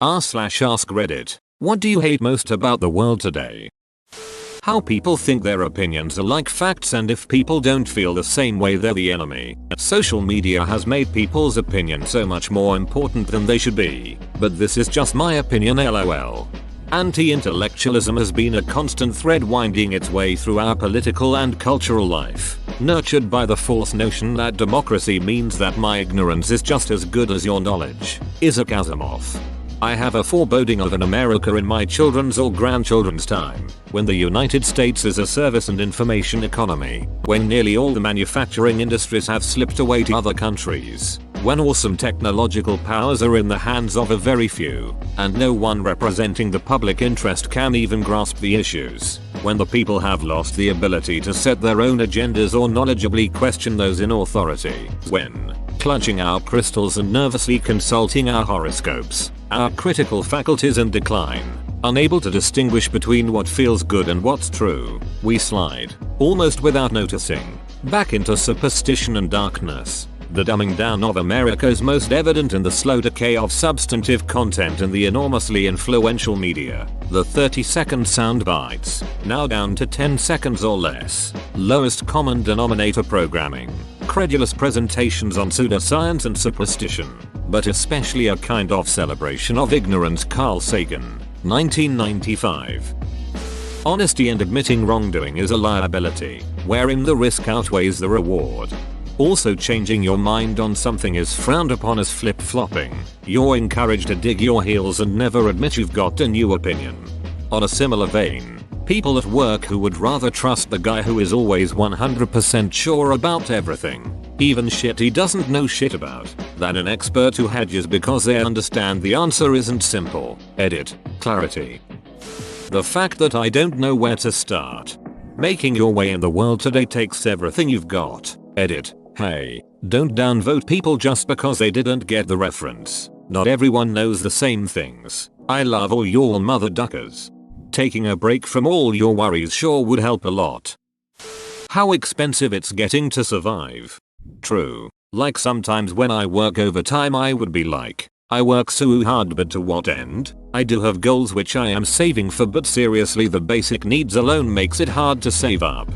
r/ask Reddit. What do you hate most about the world today? How people think their opinions are like facts, and if people don't feel the same way, they're the enemy. Social media has made people's opinions so much more important than they should be. But this is just my opinion, lol. Anti-intellectualism has been a constant thread winding its way through our political and cultural life, nurtured by the false notion that democracy means that my ignorance is just as good as your knowledge. Isaac Asimov. I have a foreboding of an America in my children's or grandchildren's time, when the United States is a service and information economy, when nearly all the manufacturing industries have slipped away to other countries, when awesome technological powers are in the hands of a very few, and no one representing the public interest can even grasp the issues, when the people have lost the ability to set their own agendas or knowledgeably question those in authority, when, clutching our crystals and nervously consulting our horoscopes, our critical faculties in decline, unable to distinguish between what feels good and what's true, we slide, almost without noticing, back into superstition and darkness. The dumbing down of America is most evident in the slow decay of substantive content in the enormously influential media. The 30-second sound bites, now down to 10 seconds or less. Lowest common denominator programming. Credulous presentations on pseudoscience and superstition. But especially a kind of celebration of ignorance. Carl Sagan, 1995. Honesty and admitting wrongdoing is a liability, wherein the risk outweighs the reward. Also, changing your mind on something is frowned upon as flip-flopping. You're encouraged to dig your heels and never admit you've got a new opinion. On a similar vein, people at work who would rather trust the guy who is always 100% sure about everything, even shit he doesn't know shit about, than an expert who hedges because they understand the answer isn't simple. Edit. Clarity. The fact that I don't know where to start. Making your way in the world today takes everything you've got. Edit. Hey, don't downvote people just because they didn't get the reference. Not everyone knows the same things. I love all y'all mother duckers. Taking a break from all your worries sure would help a lot. How expensive it's getting to survive. True. Like sometimes when I work overtime I would be like, I work so hard, but to what end? I do have goals which I am saving for, but seriously the basic needs alone makes it hard to save up.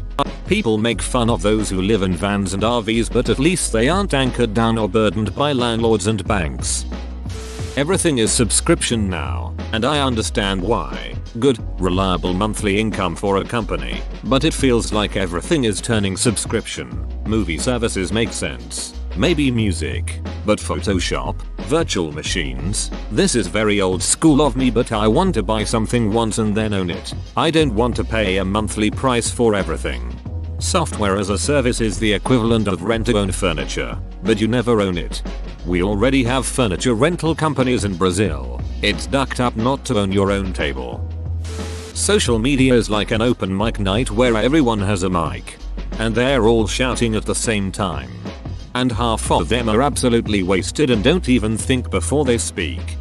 People make fun of those who live in vans and RVs, but at least they aren't anchored down or burdened by landlords and banks. Everything is subscription now, and I understand why. Good, reliable monthly income for a company, but it feels like everything is turning subscription. Movie services make sense. Maybe music, but Photoshop, virtual machines, this is very old school of me, but I want to buy something once and then own it. I don't want to pay a monthly price for everything. Software as a service is the equivalent of rent to own furniture, but you never own it. We already have furniture rental companies in Brazil. It's ducked up not to own your own table. Social media is like an open mic night where everyone has a mic, and they're all shouting at the same time. And half of them are absolutely wasted and don't even think before they speak.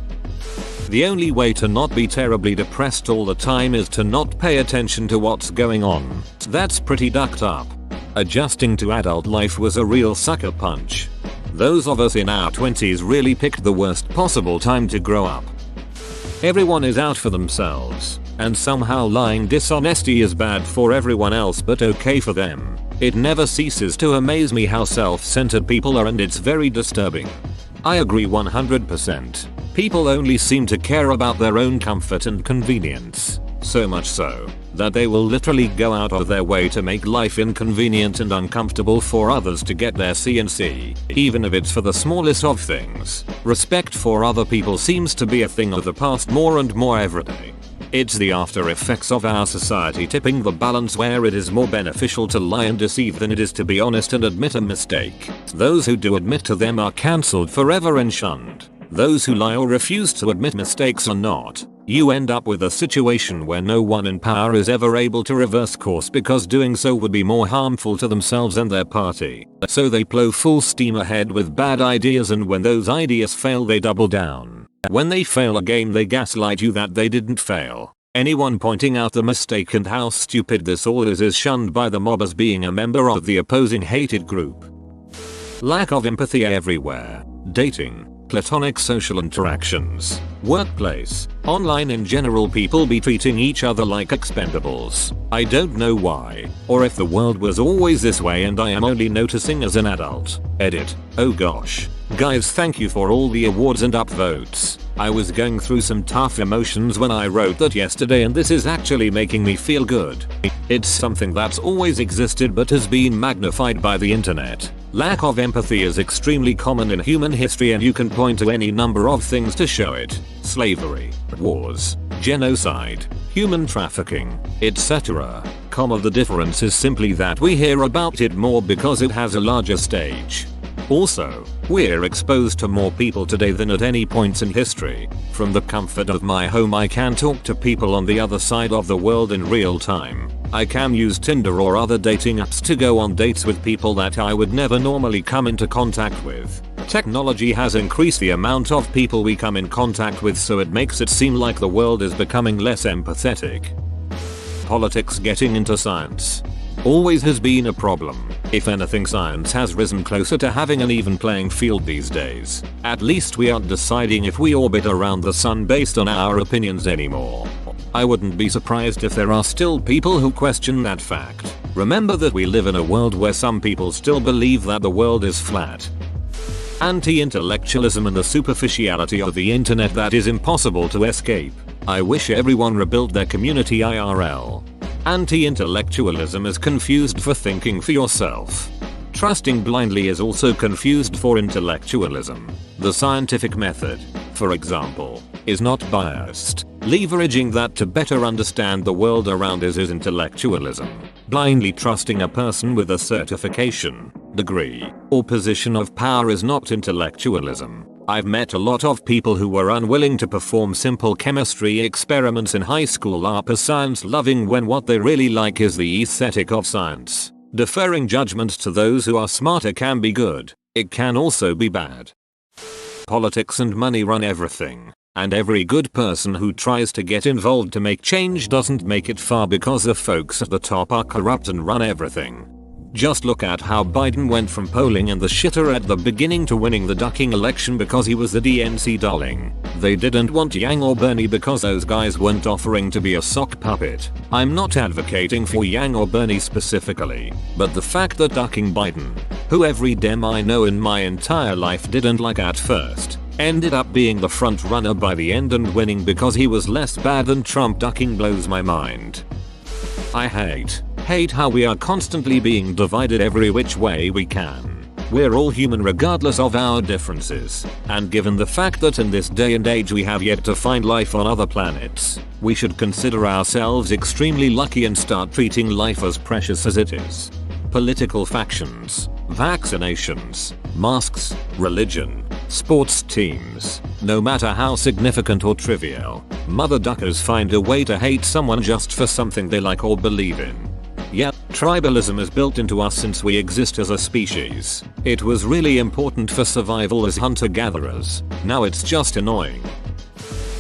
The only way to not be terribly depressed all the time is to not pay attention to what's going on. That's pretty ducked up. Adjusting to adult life was a real sucker punch. Those of us in our 20s really picked the worst possible time to grow up. Everyone is out for themselves, and somehow lying dishonesty is bad for everyone else but okay for them. It never ceases to amaze me how self-centered people are, and it's very disturbing. I agree 100%. People only seem to care about their own comfort and convenience. So much so, that they will literally go out of their way to make life inconvenient and uncomfortable for others to get their C&C, even if it's for the smallest of things. Respect for other people seems to be a thing of the past more and more every day. It's the after effects of our society tipping the balance, where it is more beneficial to lie and deceive than it is to be honest and admit a mistake. Those who do admit to them are cancelled forever and shunned. Those who lie or refuse to admit mistakes are not. You end up with a situation where no one in power is ever able to reverse course, because doing so would be more harmful to themselves and their party. So they plow full steam ahead with bad ideas, and when those ideas fail they double down. When they fail again they gaslight you that they didn't fail. Anyone pointing out the mistake and how stupid this all is shunned by the mob as being a member of the opposing hated group. Lack of empathy everywhere. Dating, platonic social interactions, workplace, online in general, people be treating each other like expendables. I don't know why, or if the world was always this way and I am only noticing as an adult. Edit. Oh gosh. Guys, thank you for all the awards and upvotes. I was going through some tough emotions when I wrote that yesterday, and this is actually making me feel good. It's something that's always existed but has been magnified by the internet. Lack of empathy is extremely common in human history, and you can point to any number of things to show it. Slavery, wars, genocide, human trafficking, etc. The difference is simply that we hear about it more because it has a larger stage. Also, we're exposed to more people today than at any point in history. From the comfort of my home, I can talk to people on the other side of the world in real time. I can use Tinder or other dating apps to go on dates with people that I would never normally come into contact with. Technology has increased the amount of people we come in contact with, so it makes it seem like the world is becoming less empathetic. Politics getting into science always has been a problem. If anything, science has risen closer to having an even playing field these days. At least we aren't deciding if we orbit around the sun based on our opinions anymore. I wouldn't be surprised if there are still people who question that fact. Remember that we live in a world where some people still believe that the world is flat. Anti-intellectualism and the superficiality of the internet that is impossible to escape. I wish everyone rebuilt their community IRL. Anti-intellectualism is confused for thinking for yourself. Trusting blindly is also confused for intellectualism. The scientific method, for example, is not biased. Leveraging that to better understand the world around us is intellectualism. Blindly trusting a person with a certification, degree, or position of power is not intellectualism. I've met a lot of people who were unwilling to perform simple chemistry experiments in high school are science loving when what they really like is the aesthetic of science. Deferring judgment to those who are smarter can be good. It can also be bad. Politics and money run everything. And every good person who tries to get involved to make change doesn't make it far because the folks at the top are corrupt and run everything. Just look at how Biden went from polling in the shitter at the beginning to winning the ducking election because he was the DNC darling. They didn't want Yang or Bernie because those guys weren't offering to be a sock puppet. I'm not advocating for Yang or Bernie specifically, but the fact that ducking Biden, who every Dem I know in my entire life didn't like at first, ended up being the front runner by the end and winning because he was less bad than Trump ducking blows my mind. I hate how we are constantly being divided every which way we can. We're all human regardless of our differences, and given the fact that in this day and age we have yet to find life on other planets, we should consider ourselves extremely lucky and start treating life as precious as it is. Political factions, vaccinations, masks, religion, sports teams, no matter how significant or trivial, mother duckers find a way to hate someone just for something they like or believe in. Yep, tribalism is built into us since we exist as a species. It was really important for survival as hunter-gatherers. Now it's just annoying.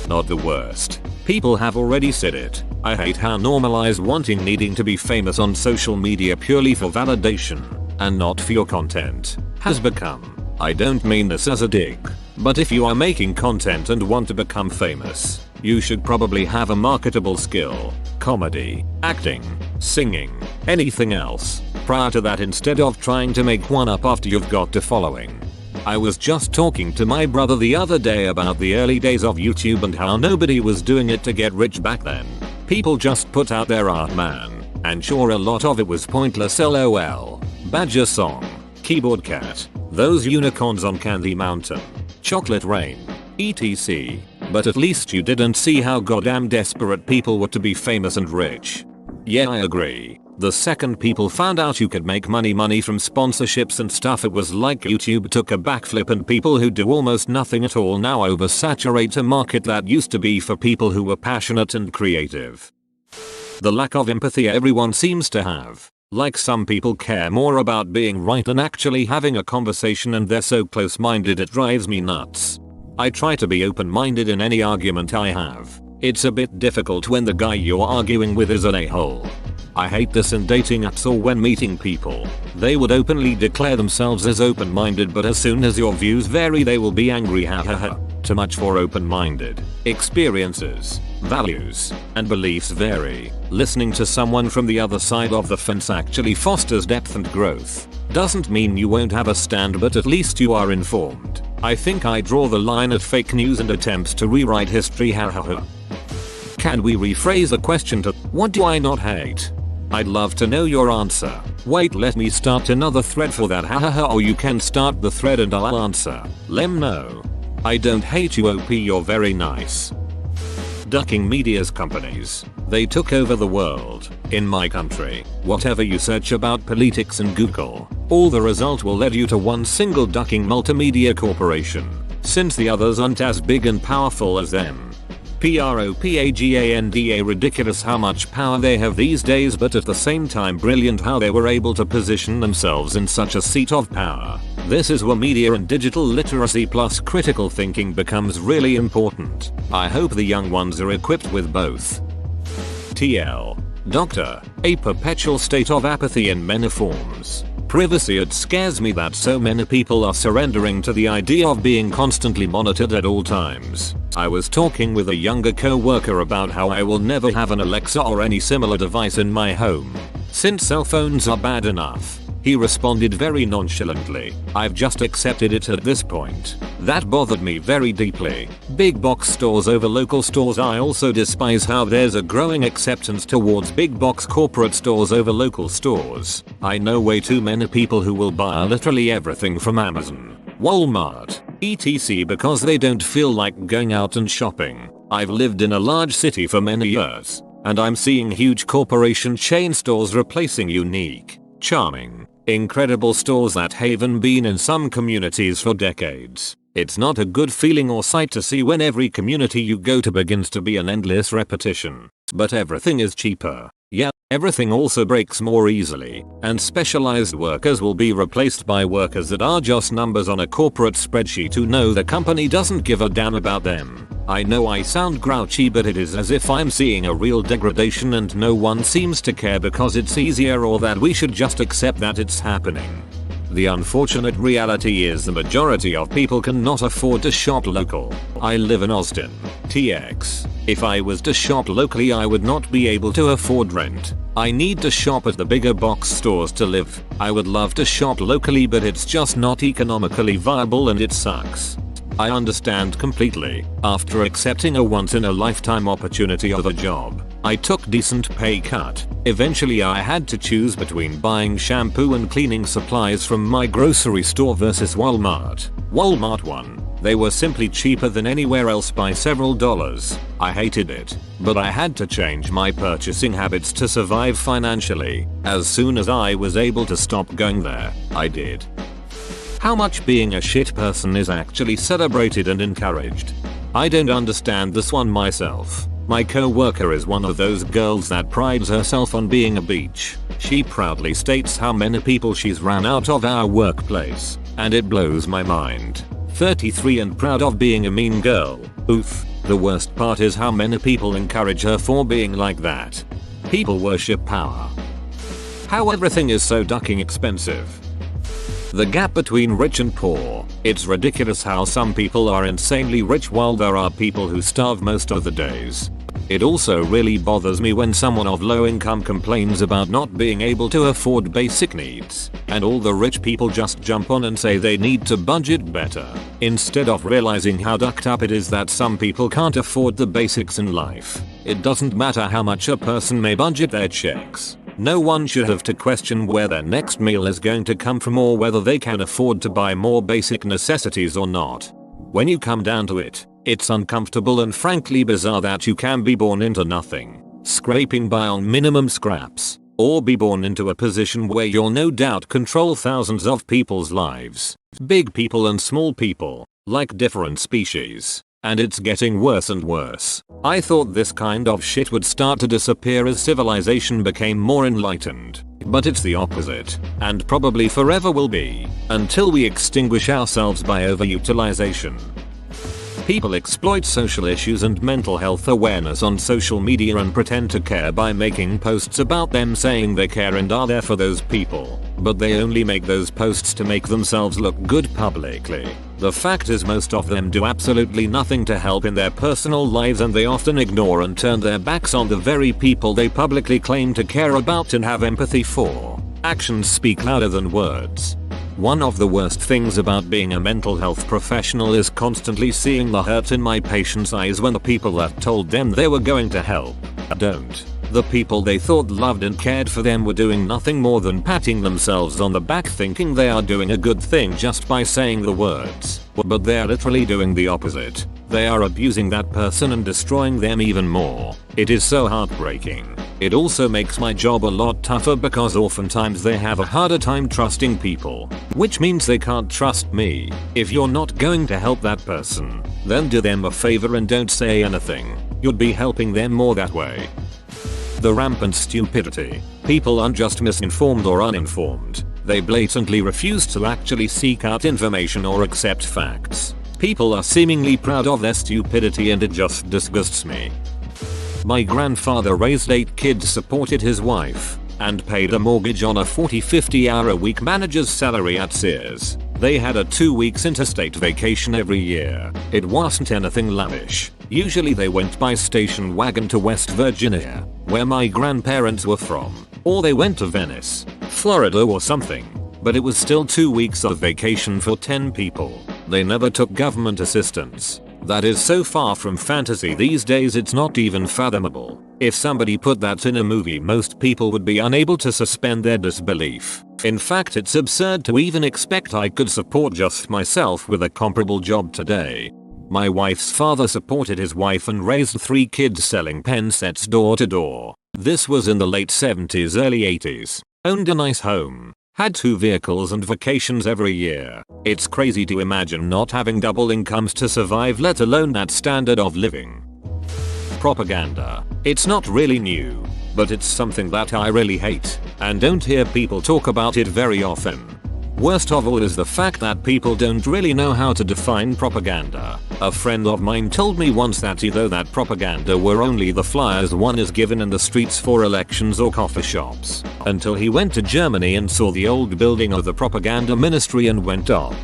Not the worst. People have already said it. I hate how normalized needing to be famous on social media purely for validation, and not for your content, has become. I don't mean this as a dig, but if you are making content and want to become famous, you should probably have a marketable skill. Comedy, acting, singing, anything else, prior to that instead of trying to make one up after you've got a following. I was just talking to my brother the other day about the early days of YouTube and how nobody was doing it to get rich back then. People just put out their art, man, and sure a lot of it was pointless lol. Badger song, keyboard cat, those unicorns on Candy Mountain, chocolate rain, etc. But at least you didn't see how goddamn desperate people were to be famous and rich. Yeah, I agree. The second people found out you could make money from sponsorships and stuff, it was like YouTube took a backflip and people who do almost nothing at all now oversaturate a market that used to be for people who were passionate and creative. The lack of empathy everyone seems to have. Like some people care more about being right than actually having a conversation, and they're so close-minded it drives me nuts. I try to be open-minded in any argument I have. It's a bit difficult when the guy you're arguing with is an a-hole. I hate this in dating apps or when meeting people. They would openly declare themselves as open-minded, but as soon as your views vary they will be angry. Hahaha. Too much for open-minded. Experiences, values, and beliefs vary. Listening to someone from the other side of the fence actually fosters depth and growth. Doesn't mean you won't have a stand, but at least you are informed. I think I draw the line at fake news and attempts to rewrite history. Hahaha. Can we rephrase the question to what do I not hate? I'd love to know your answer. Wait, let me start another thread for that. Hahaha. Or you can start the thread and I'll answer. Lem no. I don't hate you, OP, you're very nice. Ducking media's companies. They took over the world. In my country, whatever you search about politics in Google, all the result will lead you to one single ducking multimedia corporation, since the others aren't as big and powerful as them. Propaganda. Ridiculous how much power they have these days, but at the same time brilliant how they were able to position themselves in such a seat of power. This is where media and digital literacy plus critical thinking becomes really important. I hope the young ones are equipped with both. TL. Doctor. A perpetual state of apathy in many forms. Privacy. It scares me that so many people are surrendering to the idea of being constantly monitored at all times. I was talking with a younger co-worker about how I will never have an Alexa or any similar device in my home, since cell phones are bad enough. He responded very nonchalantly, "I've just accepted it at this point." That bothered me very deeply. Big box stores over local stores. I also despise how there's a growing acceptance towards big box corporate stores over local stores. I know way too many people who will buy literally everything from Amazon, Walmart, etc. because they don't feel like going out and shopping. I've lived in a large city for many years, and I'm seeing huge corporation chain stores replacing unique, charming, incredible stores that haven't been in some communities for decades. It's not a good feeling or sight to see when every community you go to begins to be an endless repetition. But everything is cheaper. Yeah, everything also breaks more easily, and specialized workers will be replaced by workers that are just numbers on a corporate spreadsheet who know the company doesn't give a damn about them. I know I sound grouchy, but it is as if I'm seeing a real degradation and no one seems to care because it's easier, or that we should just accept that it's happening. The unfortunate reality is the majority of people cannot afford to shop local. I live in Austin, TX. If I was to shop locally I would not be able to afford rent. I need to shop at the bigger box stores to live. I would love to shop locally, but it's just not economically viable and it sucks. I understand completely. After accepting a once-in-a-lifetime opportunity of a job, I took decent pay cut. Eventually I had to choose between buying shampoo and cleaning supplies from my grocery store versus Walmart. Walmart won. They were simply cheaper than anywhere else by several dollars. I hated it, but I had to change my purchasing habits to survive financially. As soon as I was able to stop going there, I did. How much being a shit person is actually celebrated and encouraged? I don't understand this one myself. My co-worker is one of those girls that prides herself on being a beach. She proudly states how many people she's ran out of our workplace, and it blows my mind. 33 and proud of being a mean girl. Oof. The worst part is how many people encourage her for being like that. People worship power. How everything is so ducking expensive. The gap between rich and poor. It's ridiculous how some people are insanely rich while there are people who starve most of the days. It also really bothers me when someone of low income complains about not being able to afford basic needs, and all the rich people just jump on and say they need to budget better, instead of realizing how ducked up it is that some people can't afford the basics in life. It doesn't matter how much a person may budget their checks. No one should have to question where their next meal is going to come from or whether they can afford to buy more basic necessities or not. When you come down to it, it's uncomfortable and frankly bizarre that you can be born into nothing, scraping by on minimum scraps, or be born into a position where you'll no doubt control thousands of people's lives. Big people and small people, like different species. And it's getting worse and worse. I thought this kind of shit would start to disappear as civilization became more enlightened. But it's the opposite, and probably forever will be, until we extinguish ourselves by overutilization. People exploit social issues and mental health awareness on social media and pretend to care by making posts about them saying they care and are there for those people, but they only make those posts to make themselves look good publicly. The fact is most of them do absolutely nothing to help in their personal lives, and they often ignore and turn their backs on the very people they publicly claim to care about and have empathy for. Actions speak louder than words. One of the worst things about being a mental health professional is constantly seeing the hurt in my patients' eyes when the people that told them they were going to help don't. The people they thought loved and cared for them were doing nothing more than patting themselves on the back thinking they are doing a good thing just by saying the words, but they're literally doing the opposite. They are abusing that person and destroying them even more. It is so heartbreaking. It also makes my job a lot tougher because oftentimes they have a harder time trusting people, which means they can't trust me. If you're not going to help that person, then do them a favor and don't say anything. You'd be helping them more that way. The rampant stupidity. People aren't just misinformed or uninformed. They blatantly refuse to actually seek out information or accept facts. People are seemingly proud of their stupidity and it just disgusts me. My grandfather raised 8 kids, supported his wife, and paid a mortgage on a 40-50 hour a week manager's salary at Sears. They had a 2 weeks interstate vacation every year. It wasn't anything lavish. Usually they went by station wagon to West Virginia, where my grandparents were from, or they went to Venice, Florida or something. But it was still 2 weeks of vacation for 10 people. They never took government assistance. That is so far from fantasy these days it's not even fathomable. If somebody put that in a movie, most people would be unable to suspend their disbelief. In fact, it's absurd to even expect I could support just myself with a comparable job today. My wife's father supported his wife and raised 3 kids selling pen sets door to door. This was in the late 70s, early 80s. Owned a nice home. Had 2 vehicles and vacations every year. It's crazy to imagine not having double incomes to survive, let alone that standard of living. Propaganda. It's not really new, but it's something that I really hate, and don't hear people talk about it very often. Worst of all is the fact that people don't really know how to define propaganda. A friend of mine told me once that either that propaganda were only the flyers one is given in the streets for elections or coffee shops, until he went to Germany and saw the old building of the propaganda ministry and went, "Oh,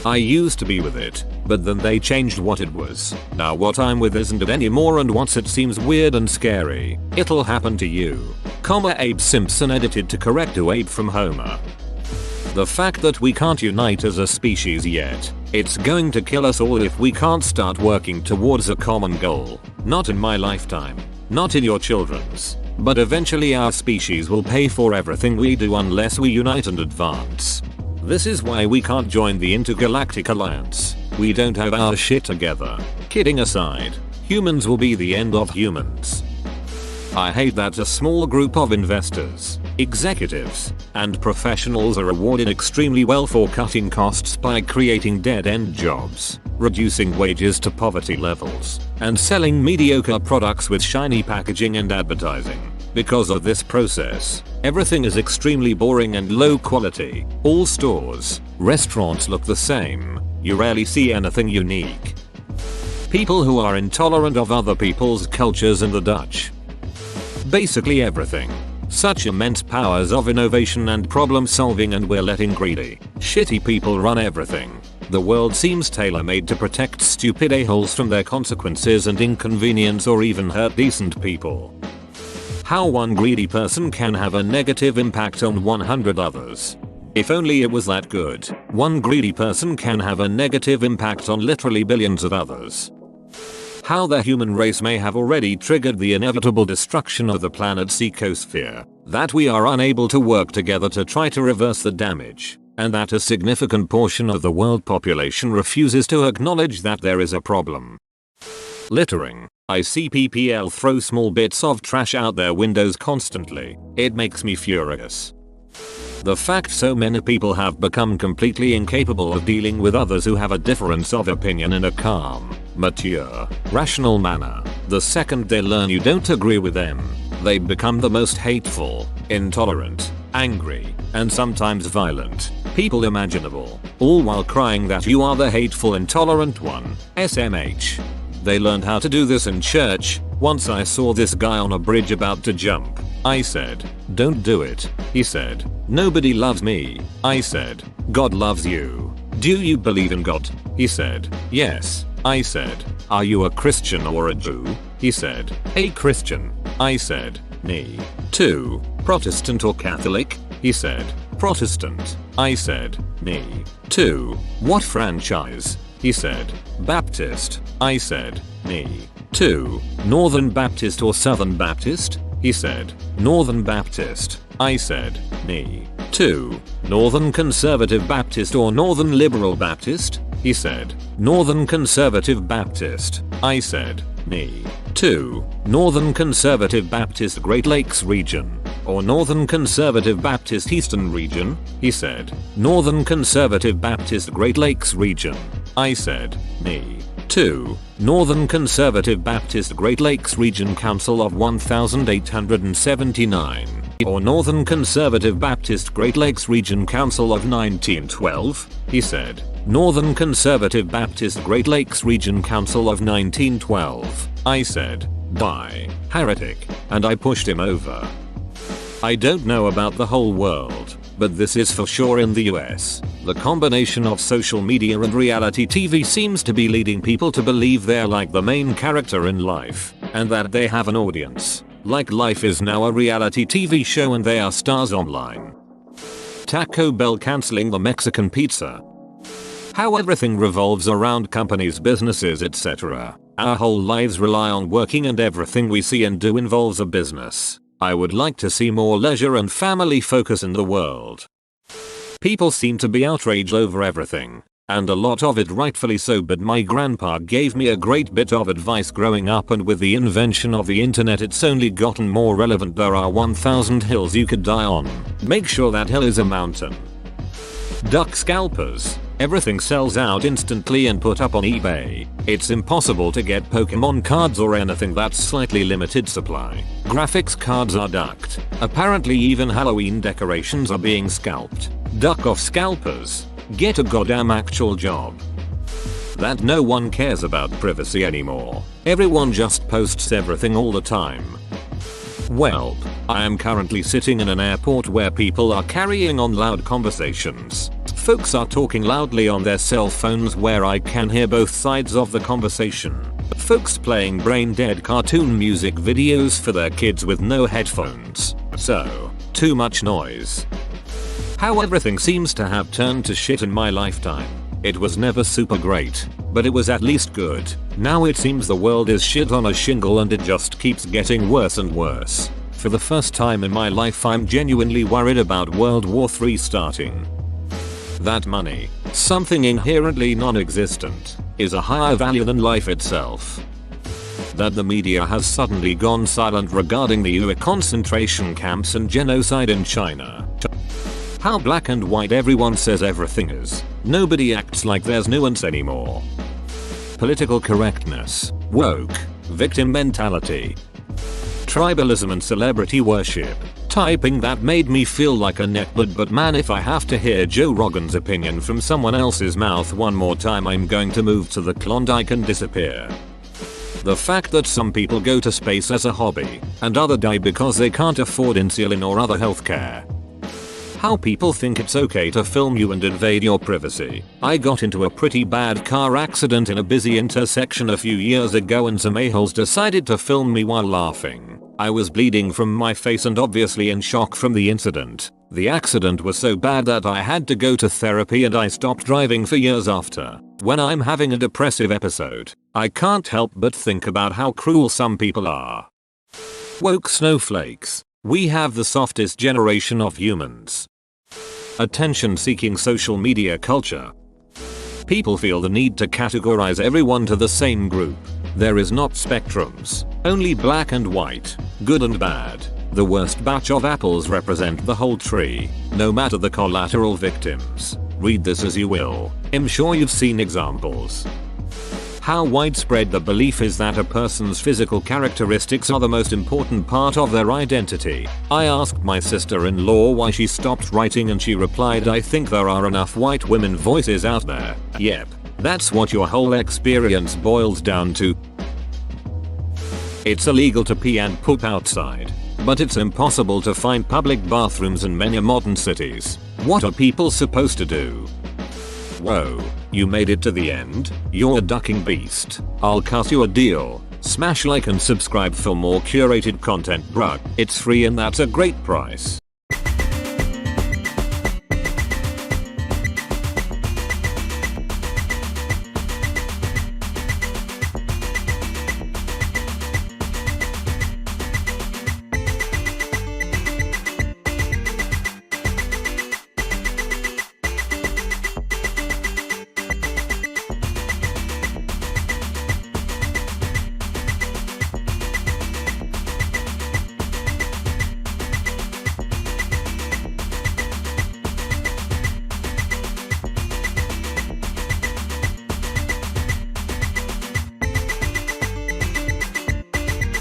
I used to be with it, but then they changed what it was. Now what I'm with isn't it anymore, and once it seems weird and scary, it'll happen to you." Abe Simpson edited to correct to Abe from Homer. The fact that we can't unite as a species yet. It's going to kill us all if we can't start working towards a common goal. Not in my lifetime. Not in your children's. But eventually our species will pay for everything we do unless we unite and advance. This is why we can't join the Intergalactic Alliance. We don't have our shit together. Kidding aside, humans will be the end of humans. I hate that a small group of investors, executives, and professionals are rewarded extremely well for cutting costs by creating dead-end jobs, reducing wages to poverty levels, and selling mediocre products with shiny packaging and advertising. Because of this process, everything is extremely boring and low quality. All stores, restaurants look the same. You rarely see anything unique. People who are intolerant of other people's cultures and the Dutch. Basically everything. Such immense powers of innovation and problem solving, and we're letting greedy, shitty people run everything. The world seems tailor-made to protect stupid a-holes from their consequences and inconvenience or even hurt decent people. How one greedy person can have a negative impact on 100 others. If only it was that good. One greedy person can have a negative impact on literally billions of others. How the human race may have already triggered the inevitable destruction of the planet's ecosphere, that we are unable to work together to try to reverse the damage, and that a significant portion of the world population refuses to acknowledge that there is a problem. Littering. I see people throw small bits of trash out their windows constantly. It makes me furious. The fact so many people have become completely incapable of dealing with others who have a difference of opinion in a calm, mature, rational manner. The second they learn you don't agree with them, they become the most hateful, intolerant, angry, and sometimes violent. people imaginable, all while crying that you are the hateful intolerant one, SMH. They learned how to do this in church. Once I saw this guy on a bridge about to jump. I said, "Don't do it." He said, "Nobody loves me." I said, "God loves you. Do you believe in God?" He said, "Yes." I said, "Are you a Christian or a Jew?" He said, "A Christian." I said, "Me too. Protestant or Catholic?" He said, "Protestant." I said, "Me too. What franchise?" He said, "Baptist." I said, "Me too. Northern Baptist or Southern Baptist?" He said, "Northern Baptist." I said, "Me too. Northern Conservative Baptist or Northern Liberal Baptist?" He said, "Northern Conservative Baptist." I said, "Me too. Northern Conservative Baptist Great Lakes Region or Northern Conservative Baptist Eastern Region?" He said, "Northern Conservative Baptist Great Lakes Region." I said, "Me too. Northern Conservative Baptist Great Lakes Region Council of 1879 or Northern Conservative Baptist Great Lakes Region Council of 1912? He said, "Northern Conservative Baptist Great Lakes Region Council of 1912. I said, "Die, heretic," and I pushed him over. I don't know about the whole world, but this is for sure in the US. The combination of social media and reality TV seems to be leading people to believe they're like the main character in life, and that they have an audience. Like life is now a reality TV show and they are stars online. Taco Bell canceling the Mexican pizza. How everything revolves around companies, businesses, etc. Our whole lives rely on working and everything we see and do involves a business. I would like to see more leisure and family focus in the world. People seem to be outraged over everything, and a lot of it rightfully so, but my grandpa gave me a great bit of advice growing up, and with the invention of the internet it's only gotten more relevant. There are 1,000 hills you could die on. Make sure that hill is a mountain. Duck scalpers. Everything sells out instantly and put up on eBay. It's impossible to get Pokemon cards or anything that's slightly limited supply. Graphics cards are ducked. Apparently even Halloween decorations are being scalped. Duck off scalpers. Get a goddamn actual job. That no one cares about privacy anymore. Everyone just posts everything all the time. Well, I am currently sitting in an airport where people are carrying on loud conversations. Folks are talking loudly on their cell phones where I can hear both sides of the conversation. Folks playing brain dead cartoon music videos for their kids with no headphones. So, too much noise. How everything seems to have turned to shit in my lifetime. It was never super great, but it was at least good. Now it seems the world is shit on a shingle and it just keeps getting worse and worse. For the first time in my life I'm genuinely worried about World War III starting. That money, something inherently non-existent, is a higher value than life itself. That the media has suddenly gone silent regarding the UA concentration camps and genocide in China. How black and white everyone says everything is. Nobody acts like there's nuance anymore. Political correctness, woke, victim mentality, tribalism and celebrity worship. Typing that made me feel like a netbud, but man, if I have to hear Joe Rogan's opinion from someone else's mouth one more time I'm going to move to the Klondike and disappear. The fact that some people go to space as a hobby and others die because they can't afford insulin or other healthcare. How people think it's okay to film you and invade your privacy. I got into a pretty bad car accident in a busy intersection a few years ago and some a-holes decided to film me while laughing. I was bleeding from my face and obviously in shock from the incident. The accident was so bad that I had to go to therapy and I stopped driving for years after. When I'm having a depressive episode, I can't help but think about how cruel some people are. Woke snowflakes. We have the softest generation of humans. Attention-seeking social media culture. People feel the need to categorize everyone to the same group. There is not spectrums, only black and white, good and bad. The worst batch of apples represent the whole tree, no matter the collateral victims. Read this as you will. I'm sure you've seen examples. How widespread the belief is that a person's physical characteristics are the most important part of their identity. I asked my sister-in-law why she stopped writing and she replied, "I think there are enough white women voices out there." Yep, that's what your whole experience boils down to. It's illegal to pee and poop outside, but it's impossible to find public bathrooms in many modern cities. What are people supposed to do? Whoa, you made it to the end? You're a ducking beast. I'll cut you a deal. Smash like and subscribe for more curated content, bruh. It's free and that's a great price.